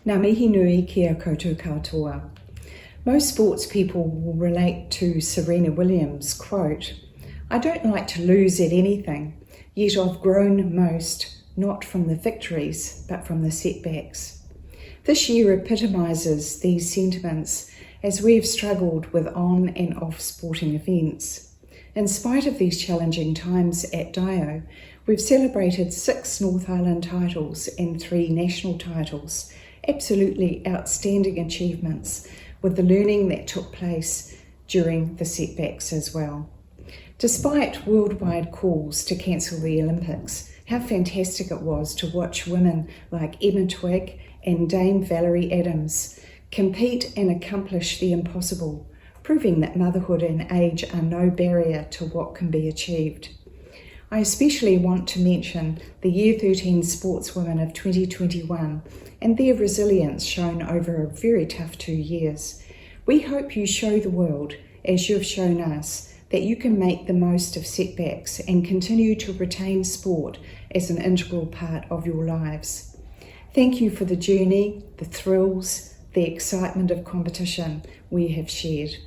Ngā mihi nui kia koutou katoa. Most sports people will relate to Serena Williams' quote, "I don't like to lose at anything, yet I've grown most, not from the victories, but from the setbacks." This year epitomises these sentiments as we have struggled with on and off sporting events. In spite of these challenging times at Dio, we've celebrated 6 North Island titles and 3 national titles, absolutely outstanding achievements, with the learning that took place during the setbacks as well. Despite worldwide calls to cancel the Olympics, how fantastic it was to watch women like Emma Twigg and Dame Valerie Adams compete and accomplish the impossible, proving that motherhood and age are no barrier to what can be achieved. I especially want to mention the Year 13 sportswomen of 2021 and their resilience shown over a very tough 2 years. We hope you show the world, as you've shown us, that you can make the most of setbacks and continue to retain sport as an integral part of your lives. Thank you for the journey, the thrills, the excitement of competition we have shared.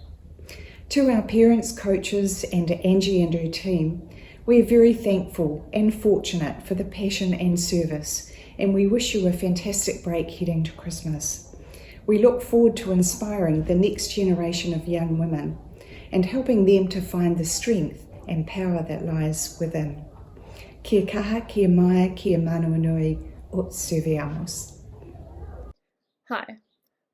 To our parents, coaches, and Angie and her team, we are very thankful and fortunate for the passion and service, and we wish you a fantastic break heading to Christmas. We look forward to inspiring the next generation of young women and helping them to find the strength and power that lies within. Kia kaha, kia mai, kia manuanui, ut serviamos. Hi.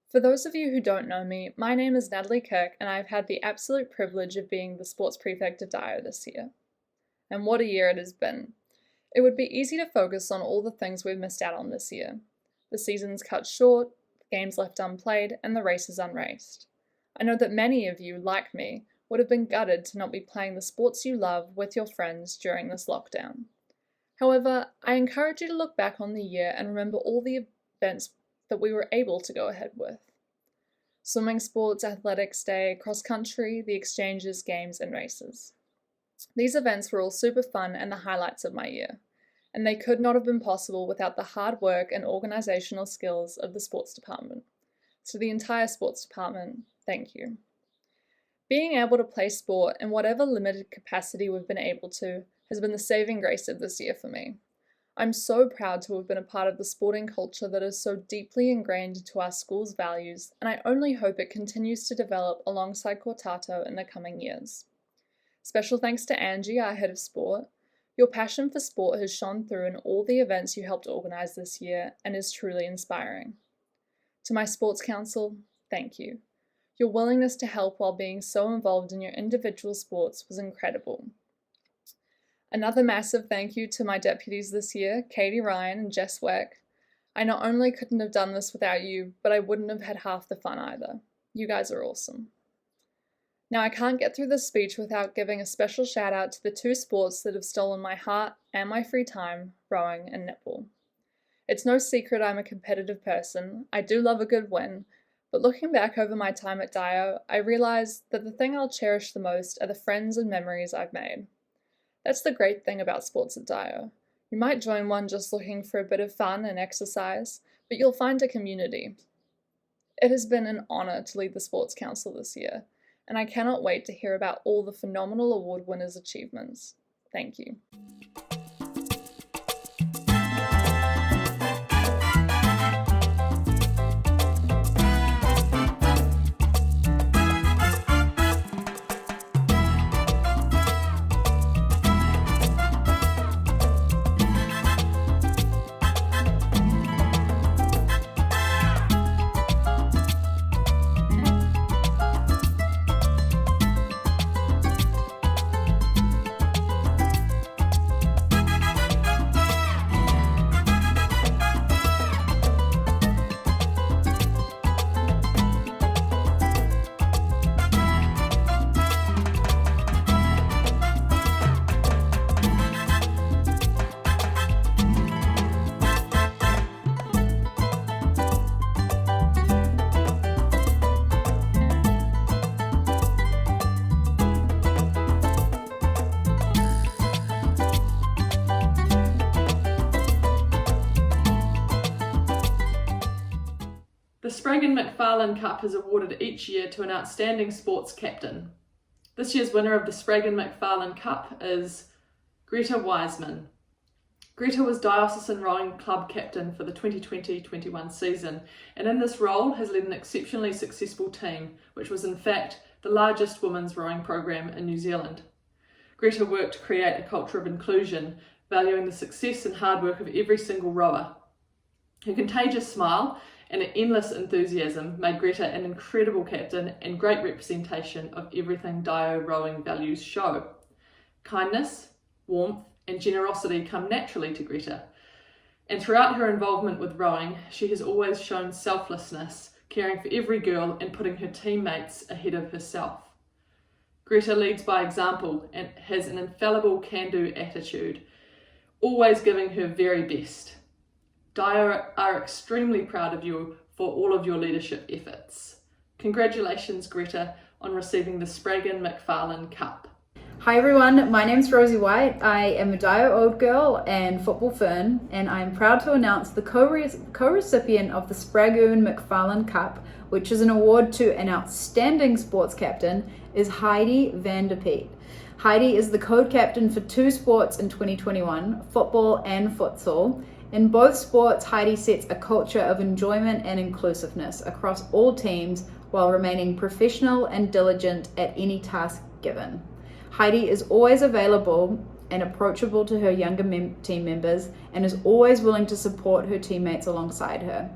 For those of you who don't know me, my name is Natalie Kirk and I've had the absolute privilege of being the sports prefect of Dio this year. And what a year it has been. It would be easy to focus on all the things we've missed out on this year. The seasons cut short, games left unplayed, and the races unraced. I know that many of you, like me, would have been gutted to not be playing the sports you love with your friends during this lockdown. However, I encourage you to look back on the year and remember all the events that we were able to go ahead with. Swimming sports, athletics day, cross country, the exchanges, games, and races. These events were all super fun and the highlights of my year, and they could not have been possible without the hard work and organisational skills of the sports department. To the entire sports department, thank you. Being able to play sport in whatever limited capacity we've been able to has been the saving grace of this year for me. I'm so proud to have been a part of the sporting culture that is so deeply ingrained into our school's values, and I only hope it continues to develop alongside Cortato in the coming years. Special thanks to Angie, our head of sport. Your passion for sport has shone through in all the events you helped organise this year and is truly inspiring. To my sports council, thank you. Your willingness to help while being so involved in your individual sports was incredible. Another massive thank you to my deputies this year, Katie Ryan and Jess Weck. I not only couldn't have done this without you, but I wouldn't have had half the fun either. You guys are awesome. Now, I can't get through this speech without giving a special shout out to the 2 sports that have stolen my heart and my free time, rowing and netball. It's no secret I'm a competitive person. I do love a good win, but looking back over my time at Dio, I realised that the thing I'll cherish the most are the friends and memories I've made. That's the great thing about sports at Dio. You might join one just looking for a bit of fun and exercise, but you'll find a community. It has been an honour to lead the Sports Council this year, and I cannot wait to hear about all the phenomenal award winners' achievements. Thank you. SPRAGGON MACFARLANE Cup is awarded each year to an outstanding sports captain. This year's winner of the SPRAGGON MACFARLANE Cup is Greta Wiseman. Greta was Diocesan Rowing Club captain for the 2020-21 season, and in this role has led an exceptionally successful team, which was in fact the largest women's rowing program in New Zealand. Greta worked to create a culture of inclusion, valuing the success and hard work of every single rower. Her contagious smile and her endless enthusiasm made Greta an incredible captain and great representation of everything Dio rowing values show. Kindness, warmth, and generosity come naturally to Greta, and throughout her involvement with rowing, she has always shown selflessness, caring for every girl and putting her teammates ahead of herself. Greta leads by example and has an infallible can-do attitude, always giving her very best. Dio are extremely proud of you for all of your leadership efforts. Congratulations, Greta, on receiving the SPRAGGON MACFARLANE Cup. Hi everyone, my name's Rosie White. I am a Dio Old Girl and Football Fern, and I'm proud to announce the co-recipient of the SPRAGGON MACFARLANE Cup, which is an award to an outstanding sports captain, is Heidi van der Peet. Heidi is the co-captain for 2 sports in 2021, football and futsal. In both sports, Heidi sets a culture of enjoyment and inclusiveness across all teams while remaining professional and diligent at any task given. Heidi is always available and approachable to her younger team members and is always willing to support her teammates alongside her.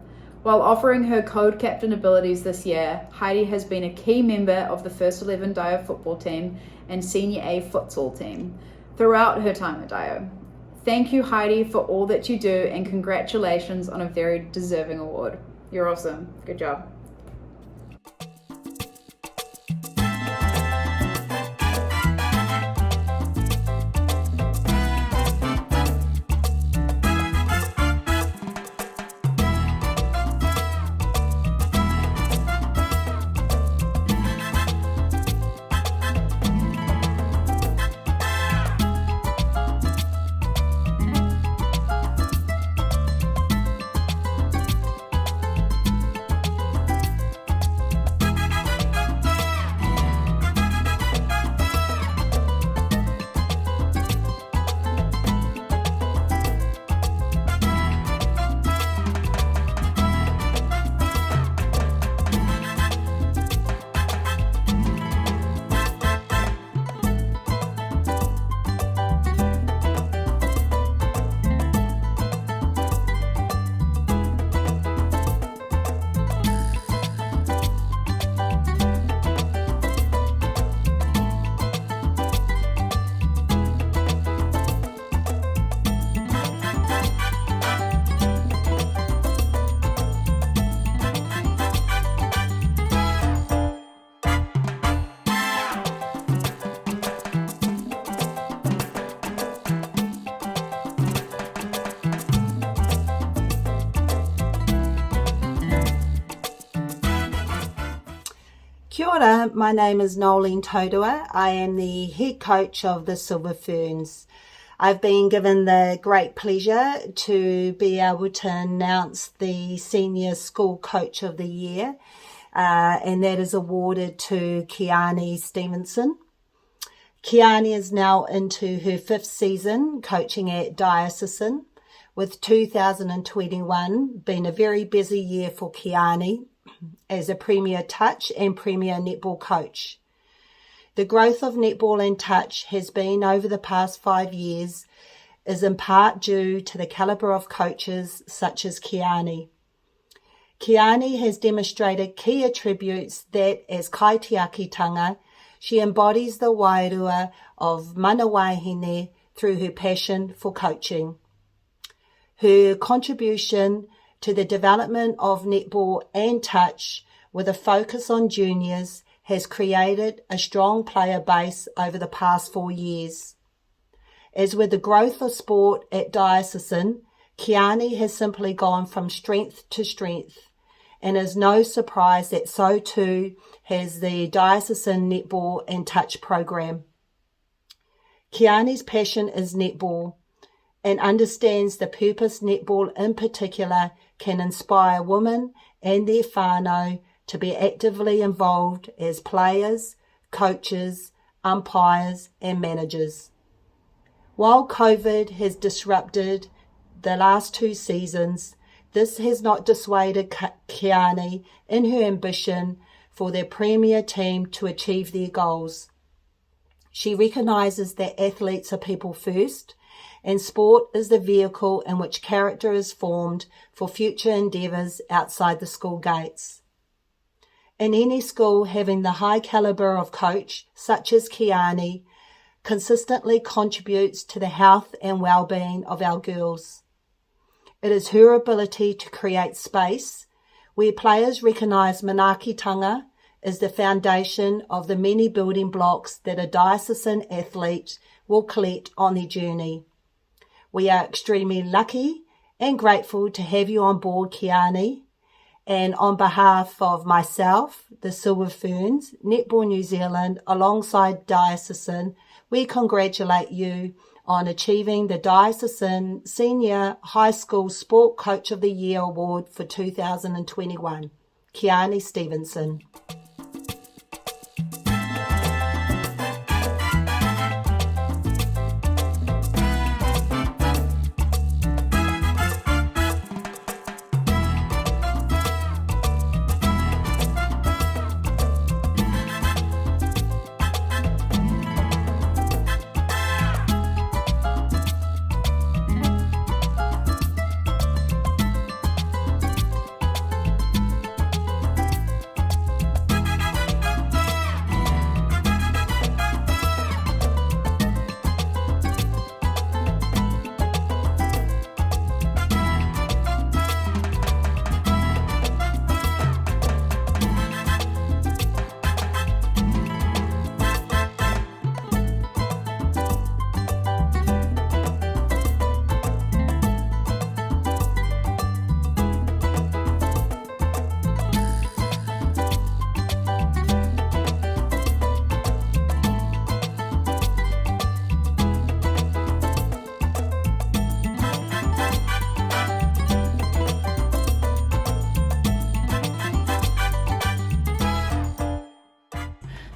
While offering her co-captain abilities this year, Heidi has been a key member of the First 11 Dio football team and Senior A futsal team throughout her time at Dio. Thank you, Heidi, for all that you do, and congratulations on a very deserving award. You're awesome. Good job. Kia ora, my name is Nolene Todua. I am the head coach of the Silver Ferns. I've been given the great pleasure to be able to announce the Senior School Coach of the Year, and that is awarded to Kiani Stevenson. Kiani is now into her 5th season coaching at Diocesan, with 2021 being a very busy year for Kiani as a Premier Touch and Premier Netball coach. The growth of netball and touch has been over the past 5 years is in part due to the calibre of coaches such as Kiani. Kiani has demonstrated key attributes that as kaitiakitanga, she embodies the wairua of mana wahine through her passion for coaching. Her contribution to the development of netball and touch with a focus on juniors has created a strong player base over the past 4 years. As with the growth of sport at Diocesan, Kiani has simply gone from strength to strength, and is no surprise that so too has the Diocesan Netball and Touch program. Kiani's passion is netball and understands the purpose netball in particular can inspire women and their whānau to be actively involved as players, coaches, umpires and managers. While COVID has disrupted the last 2 seasons, this has not dissuaded Kiani in her ambition for their premier team to achieve their goals. She recognises that athletes are people first, and sport is the vehicle in which character is formed for future endeavours outside the school gates. In any school having the high calibre of coach, such as Kiani, consistently contributes to the health and well-being of our girls. It is her ability to create space where players recognise manaakitanga is the foundation of the many building blocks that a diocesan athlete will collect on their journey. We are extremely lucky and grateful to have you on board, Kiani, and on behalf of myself, the Silver Ferns, Netball New Zealand, alongside Diocesan, we congratulate you on achieving the Diocesan Senior High School Sport Coach of the Year Award for 2021. Kiani Stevenson.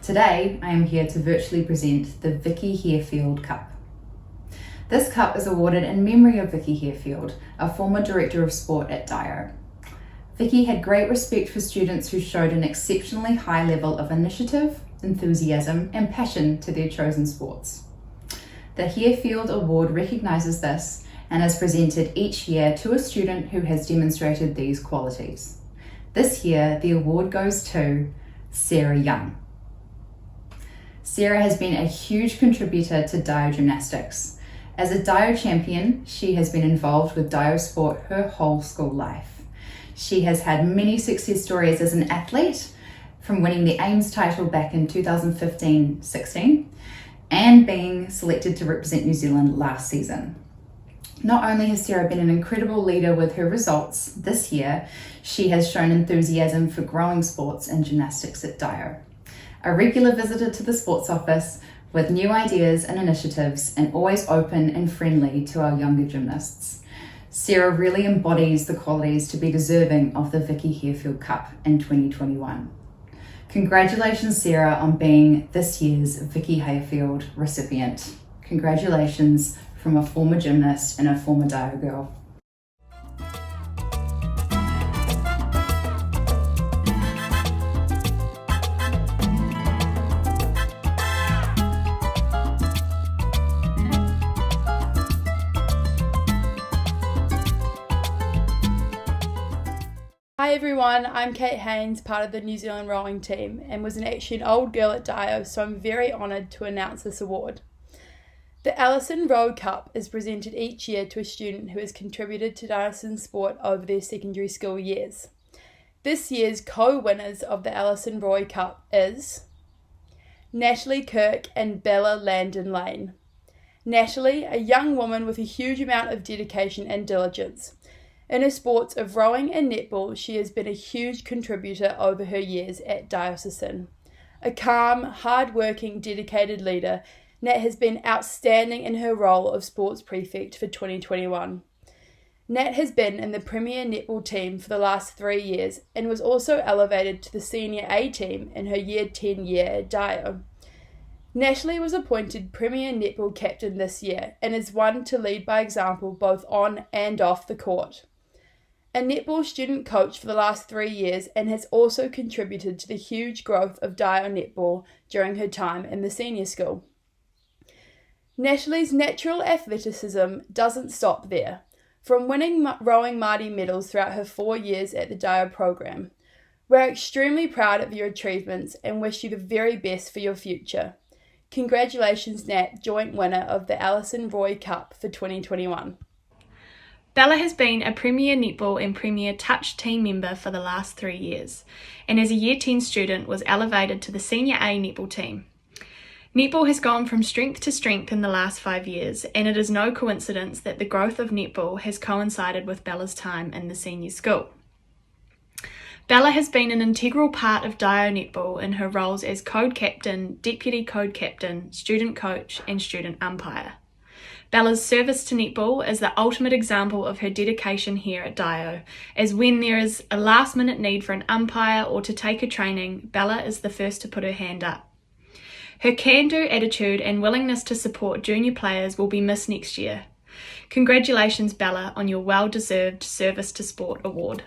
Today, I am here to virtually present the VICKI HEARFIELD Cup. This cup is awarded in memory of VICKI HEARFIELD, a former Director of Sport at DIO. VICKI had great respect for students who showed an exceptionally high level of initiative, enthusiasm, and passion to their chosen sports. The HEARFIELD Award recognises this and is presented each year to a student who has demonstrated these qualities. This year, the award goes to Sarah Young. Sarah has been a huge contributor to DIO gymnastics. As a DIO champion, she has been involved with DIO sport her whole school life. She has had many success stories as an athlete, from winning the Ames title back in 2015-16 and being selected to represent New Zealand last season. Not only has Sarah been an incredible leader with her results this year, she has shown enthusiasm for growing sports and gymnastics at DIO. A regular visitor to the sports office with new ideas and initiatives, and always open and friendly to our younger gymnasts. Sarah really embodies the qualities to be deserving of the VICKI HEARFIELD Cup in 2021. Congratulations, Sarah, on being this year's VICKI HEARFIELD recipient. Congratulations from a former gymnast and a former DIO girl. Hi everyone, I'm Kate Haynes, part of the New Zealand rowing team, and was actually an old girl at DIO, so I'm very honoured to announce this award. The ALLISON Row Cup is presented each year to a student who has contributed to diocesan sport over their secondary school years. This year's co-winners of the ALLISON Roy Cup is Natalie Kirk and Bella Landon Lane. Natalie, a young woman with a huge amount of dedication and diligence. In her sports of rowing and netball, she has been a huge contributor over her years at Diocesan. A calm, hard-working, dedicated leader, Nat has been outstanding in her role of sports prefect for 2021. Nat has been in the Premier Netball team for the last 3 years and was also elevated to the Senior A team in her Year 10 year at Dio. Natalie was appointed Premier Netball captain this year and is one to lead by example both on and off the court. A netball student coach for the last 3 years and has also contributed to the huge growth of Dio netball during her time in the senior school. Natalie's natural athleticism doesn't stop there. From winning rowing Māori medals throughout her 4 years at the Dio program, we're extremely proud of your achievements and wish you the very best for your future. Congratulations, Nat, joint winner of the Allison Roy Cup for 2021. Bella has been a Premier Netball and Premier Touch team member for the last 3 years, and as a Year 10 student was elevated to the Senior A netball team. Netball has gone from strength to strength in the last 5 years, and it is no coincidence that the growth of netball has coincided with Bella's time in the senior school. Bella has been an integral part of Dio netball in her roles as code captain, deputy code captain, student coach, and student umpire. Bella's service to netball is the ultimate example of her dedication here at Dio, as when there is a last-minute need for an umpire or to take a training, Bella is the first to put her hand up. Her can-do attitude and willingness to support junior players will be missed next year. Congratulations, Bella, on your well-deserved Service to Sport award.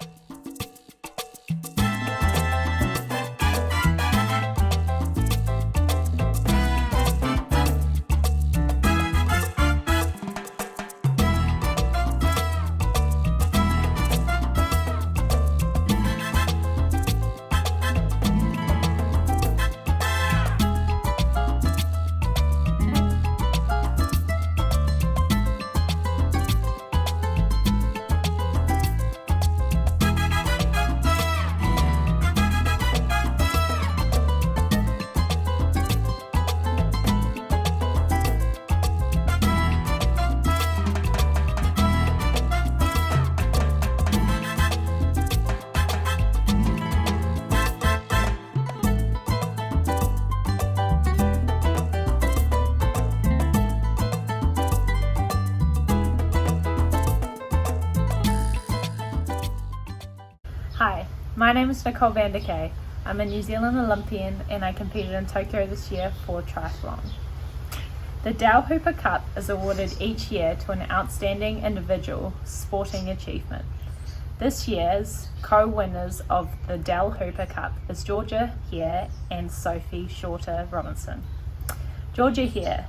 Hi, my name is Nicole van der Kay. I'm a New Zealand Olympian and I competed in Tokyo this year for triathlon. The Dale Hooper Cup is awarded each year to an outstanding individual sporting achievement. This year's co-winners of the Dale Hooper Cup is Georgia Hare and Sophie Shorter Robinson. Georgia Hare.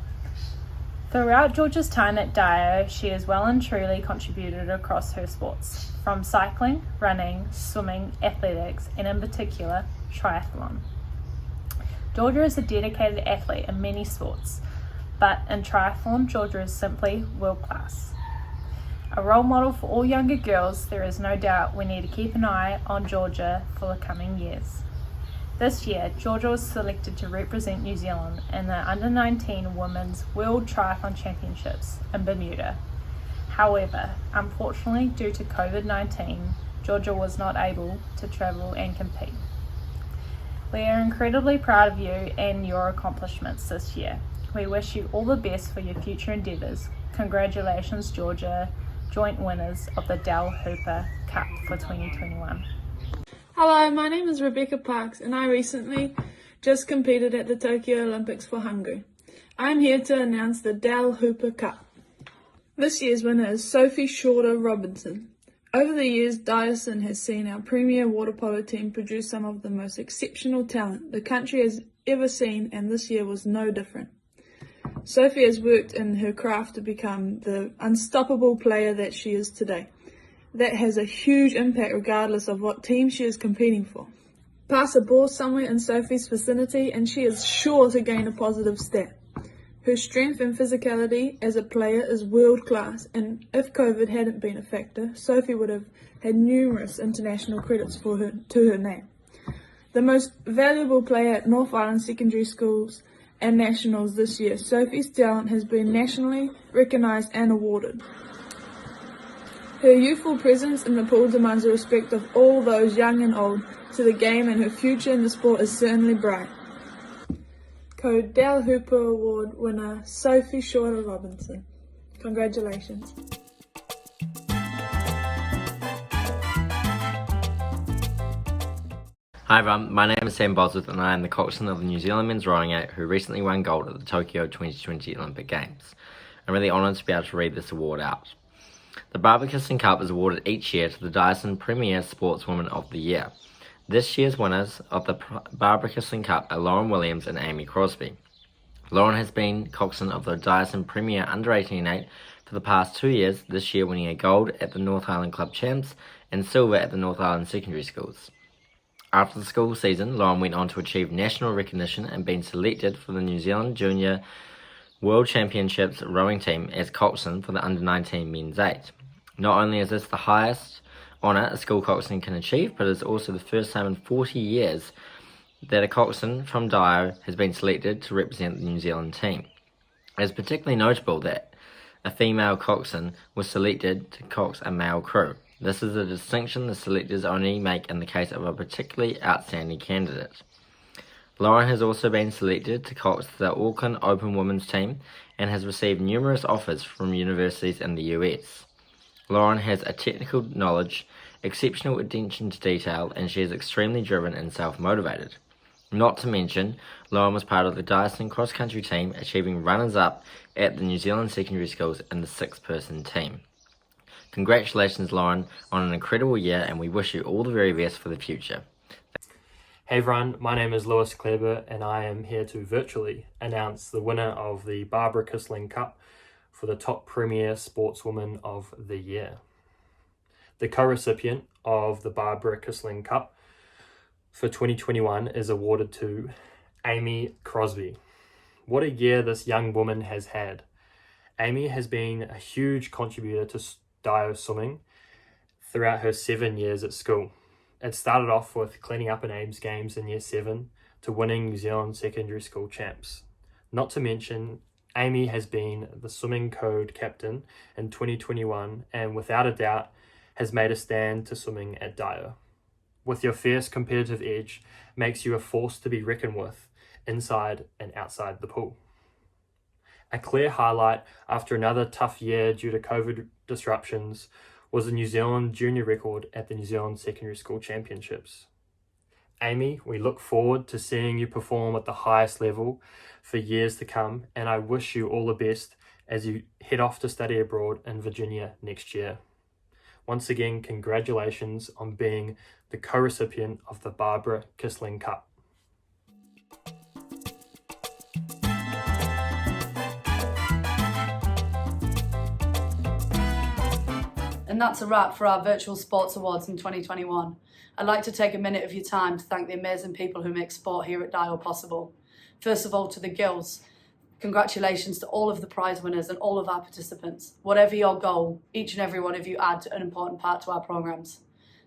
Throughout Georgia's time at Dio, she has well and truly contributed across her sports, from cycling, running, swimming, athletics, and in particular, triathlon. Georgia is a dedicated athlete in many sports, but in triathlon, Georgia is simply world class. A role model for all younger girls, there is no doubt we need to keep an eye on Georgia for the coming years. This year, Georgia was selected to represent New Zealand in the Under-19 Women's World Triathlon Championships in Bermuda. However, unfortunately, due to COVID-19, Georgia was not able to travel and compete. We are incredibly proud of you and your accomplishments this year. We wish you all the best for your future endeavours. Congratulations, Georgia, joint winners of the Dale Hooper Cup for 2021. Hello, my name is Rebecca Parks and I recently just competed at the Tokyo Olympics for Hungary. I am here to announce the Dale Hooper Cup. This year's winner is Sophie Shorter Robinson. Over the years, Dyson has seen our premier water polo team produce some of the most exceptional talent the country has ever seen, and this year was no different. Sophie has worked in her craft to become the unstoppable player that she is today. That has a huge impact regardless of what team she is competing for. Pass a ball somewhere in Sophie's vicinity and she is sure to gain a positive stat. Her strength and physicality as a player is world class, and if COVID hadn't been a factor, Sophie would have had numerous international credits to her name. The most valuable player at North Island secondary schools and nationals this year, Sophie's talent has been nationally recognised and awarded. Her youthful presence in the pool demands the respect of all those young and old to the game, and her future in the sport is certainly bright. Code Dale Hooper Award winner Sophie Shorter Robinson. Congratulations. Hi everyone, my name is Sam Bosworth and I am the coxswain of the New Zealand men's rowing out who recently won gold at the Tokyo 2020 Olympic Games. I'm really honoured to be able to read this award out. The Barbara KISSLING Cup is awarded each year to the Dyson Premier Sportswoman of the Year. This year's winners of the Barbara KISSLING Cup are Lauren Williams and Amy Crosby. Lauren has been coxswain of the Dyson Premier Under-18 for the past 2 years, this year winning a gold at the North Island Club Champs and silver at the North Island Secondary Schools. After the school season, Lauren went on to achieve national recognition and been selected for the New Zealand Junior World Championships rowing team as coxswain for the Under-19 Men's 8. Not only is this the highest honour a school coxswain can achieve, but it is also the first time in 40 years that a coxswain from Dio has been selected to represent the New Zealand team. It is particularly notable that a female coxswain was selected to cox a male crew. This is a distinction the selectors only make in the case of a particularly outstanding candidate. Lauren has also been selected to cox the Auckland Open Women's team and has received numerous offers from universities in the US. Lauren has a technical knowledge, exceptional attention to detail, and she is extremely driven and self-motivated. Not to mention, Lauren was part of the Dyson cross-country team, achieving runners-up at the New Zealand Secondary Schools in the 6-person team. Congratulations, Lauren, on an incredible year, and we wish you all the very best for the future. Hey everyone, my name is Lewis Kleber and I am here to virtually announce the winner of the Barbara KISSLING Cup for the top Premier Sportswoman of the Year. The co-recipient of the Barbara KISSLING Cup for 2021 is awarded to Amy Crosby. What a year this young woman has had. Amy has been a huge contributor to Dio swimming throughout her 7 years at school. It started off with cleaning up in Ames Games in Year 7 to winning New Zealand Secondary School Champs. Not to mention, Amy has been the swimming code captain in 2021 and without a doubt has made a stand to swimming at Dio. With your fierce competitive edge makes you a force to be reckoned with inside and outside the pool. A clear highlight after another tough year due to COVID disruptions was the New Zealand junior record at the New Zealand Secondary School Championships. Amy, we look forward to seeing you perform at the highest level for years to come, and I wish you all the best as you head off to study abroad in Virginia next year. Once again, congratulations on being the co-recipient of the Barbara KISSLING Cup. And that's a wrap for our Virtual Sports Awards in 2021. I'd like to take a minute of your time to thank the amazing people who make sport here at Dio possible. First of all, to the girls, congratulations to all of the prize winners and all of our participants. Whatever your goal, each and every one of you add an important part to our programs.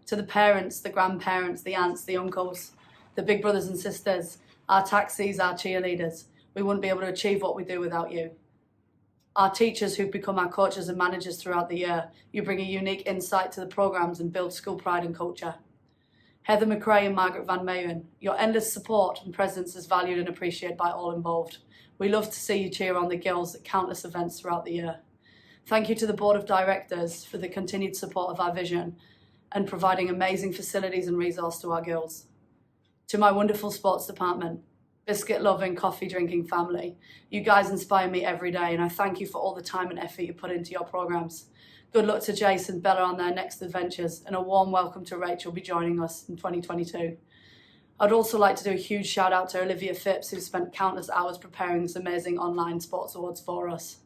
To the parents, the grandparents, the aunts, the uncles, the big brothers and sisters, our taxis, our cheerleaders, we wouldn't be able to achieve what we do without you. Our teachers who've become our coaches and managers throughout the year, you bring a unique insight to the programs and build school pride and culture. Heather McRae and Margaret Van Meyen, your endless support and presence is valued and appreciated by all involved. We love to see you cheer on the girls at countless events throughout the year. Thank you to the Board of Directors for the continued support of our vision and providing amazing facilities and resource to our girls. To my wonderful sports department, biscuit-loving, coffee-drinking family, you guys inspire me every day, and I thank you for all the time and effort you put into your programs. Good luck to Jason and Bella on their next adventures, and a warm welcome to Rachel be joining us in 2022. I'd also like to do a huge shout out to Olivia Phipps, who spent countless hours preparing this amazing online sports awards for us.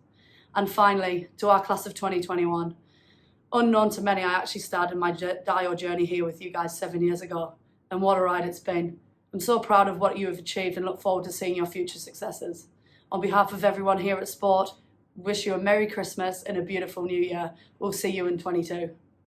And finally, to our class of 2021. Unknown to many, I actually started my Dio journey here with you guys 7 years ago, and what a ride it's been. I'm so proud of what you have achieved and look forward to seeing your future successes. On behalf of everyone here at Sport, wish you a Merry Christmas and a beautiful New Year. We'll see you in 22.